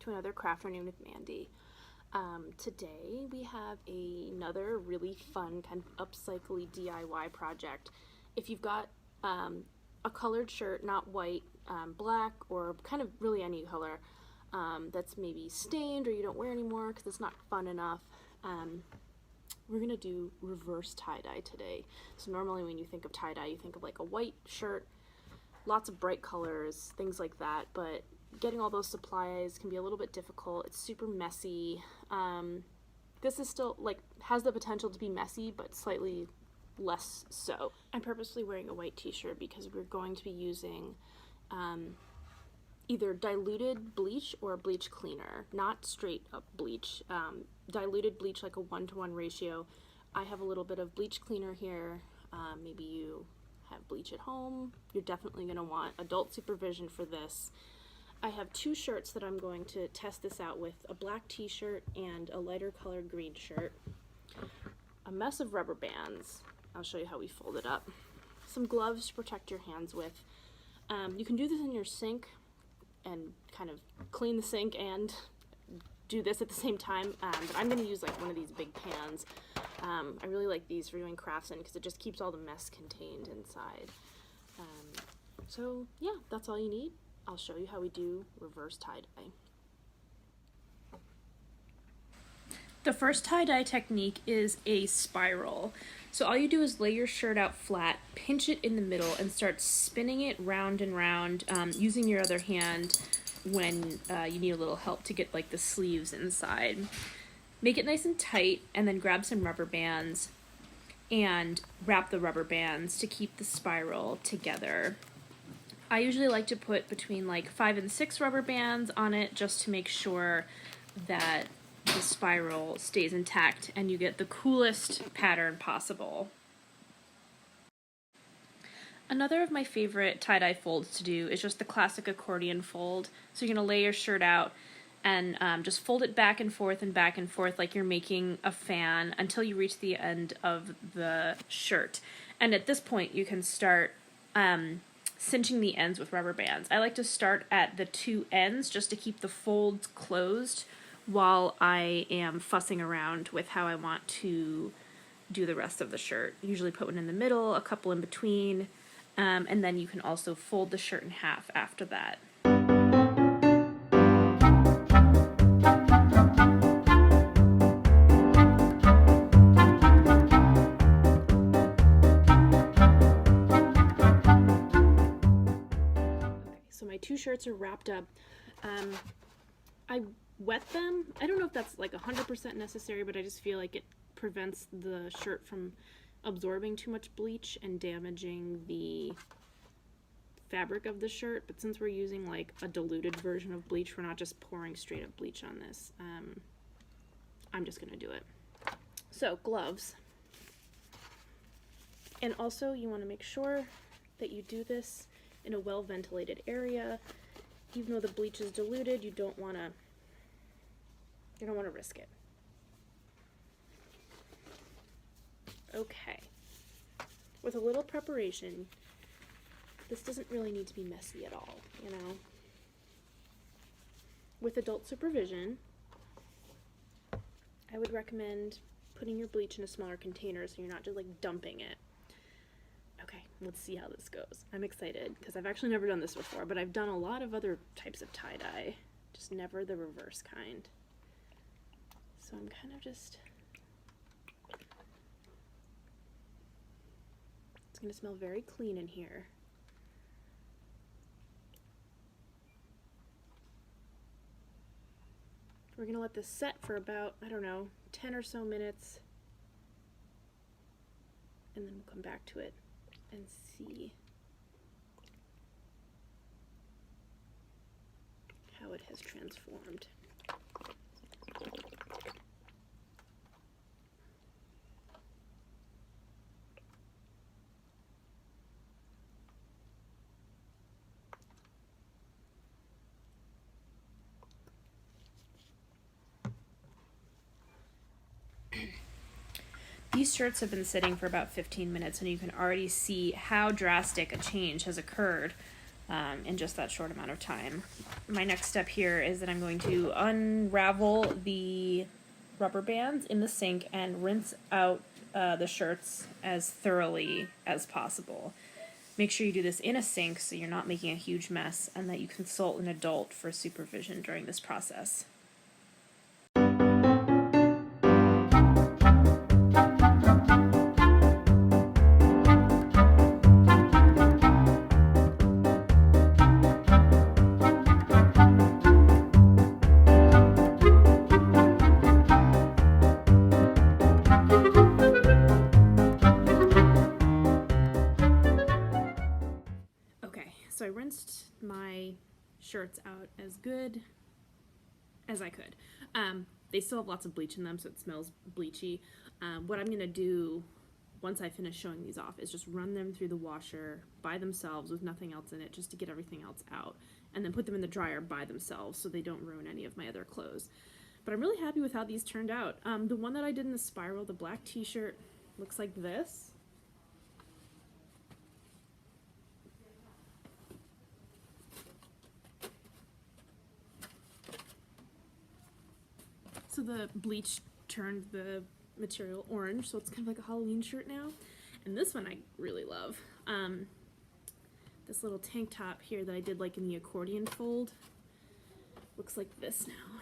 to another Crafternoon with Mandy. Today we have another really fun kind of upcycly DIY project. If you've got a colored shirt, not white, black, or kind of really any color that's maybe stained or you don't wear anymore because it's not fun enough, we're gonna do reverse tie-dye today. So normally when you think of tie-dye, you think of like a white shirt, lots of bright colors, things like that, but getting all those supplies can be a little bit difficult. It's super messy. This is still has the potential to be messy, but slightly less so. I'm purposely wearing a white t-shirt because we're going to be using either diluted bleach or bleach cleaner, not straight up bleach. Diluted bleach, like a 1-to-1 ratio. I have a little bit of bleach cleaner here. Maybe you have bleach at home. You're definitely going to want adult supervision for this. I have two shirts that I'm going to test this out with, a black t-shirt and a lighter colored green shirt. A mess of rubber bands. I'll show you how we fold it up. Some gloves to protect your hands with. You can do this in your sink and kind of clean the sink and do this at the same time, but I'm going to use like one of these big pans. I really like these for doing crafts in because it just keeps all the mess contained inside. So yeah, that's all you need. I'll show you how we do reverse tie-dye. The first tie-dye technique is a spiral. So all you do is lay your shirt out flat, pinch it in the middle, and start spinning it round and round, using your other hand when you need a little help to get like the sleeves inside. Make it nice and tight, and then grab some rubber bands and wrap the rubber bands to keep the spiral together. I usually like to put between like 5 and 6 rubber bands on it just to make sure that the spiral stays intact and you get the coolest pattern possible. Another of my favorite tie-dye folds to do is just the classic accordion fold. So you're going to lay your shirt out and just fold it back and forth like you're making a fan until you reach the end of the shirt. And at this point you can start cinching the ends with rubber bands. I like to start at the two ends just to keep the folds closed while I am fussing around with how I want to do the rest of the shirt. Usually put one in the middle, a couple in between, and then you can also fold the shirt in half after that. So my two shirts are wrapped up. I wet them. I don't know if that's like 100% necessary, but I just feel like it prevents the shirt from absorbing too much bleach and damaging the fabric of the shirt. But since we're using like a diluted version of bleach, we're not just pouring straight up bleach on this. I'm just gonna do it. So gloves. And also you want to make sure that you do this in a well-ventilated area. Even though the bleach is diluted, you don't want to risk it. Okay. With a little preparation, this doesn't really need to be messy at all, you know. With adult supervision, I would recommend putting your bleach in a smaller container so you're not just like dumping it. Okay, let's see how this goes. I'm excited because I've actually never done this before, but I've done a lot of other types of tie-dye, just never the reverse kind. So I'm kind of just... It's going to smell very clean in here. We're going to let this set for about, I don't know, 10 or so minutes, and then we'll come back to it and see how it has transformed. These shirts have been sitting for about 15 minutes and you can already see how drastic a change has occurred in just that short amount of time. My next step here is that I'm going to unravel the rubber bands in the sink and rinse out the shirts as thoroughly as possible. Make sure you do this in a sink so you're not making a huge mess, and that you consult an adult for supervision during this process. So I rinsed my shirts out as good as I could. They still have lots of bleach in them, so it smells bleachy. What I'm going to do once I finish showing these off is just run them through the washer by themselves with nothing else in it, just to get everything else out, and then put them in the dryer by themselves so they don't ruin any of my other clothes. But I'm really happy with how these turned out. The one that I did in the spiral, the black t-shirt, looks like this. So the bleach turned the material orange, so it's kind of like a Halloween shirt now. And this one I really love. This little tank top here that I did like in the accordion fold looks like this now.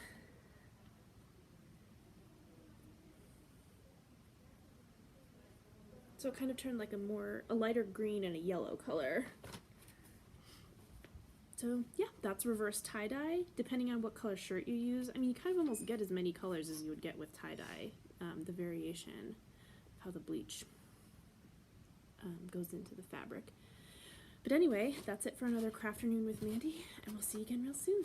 So it kind of turned like a lighter green and a yellow color. So yeah, that's reverse tie-dye, depending on what color shirt you use. I mean, you kind of almost get as many colors as you would get with tie-dye, the variation of how the bleach goes into the fabric. But anyway, that's it for another Crafternoon with Mandy, and we'll see you again real soon.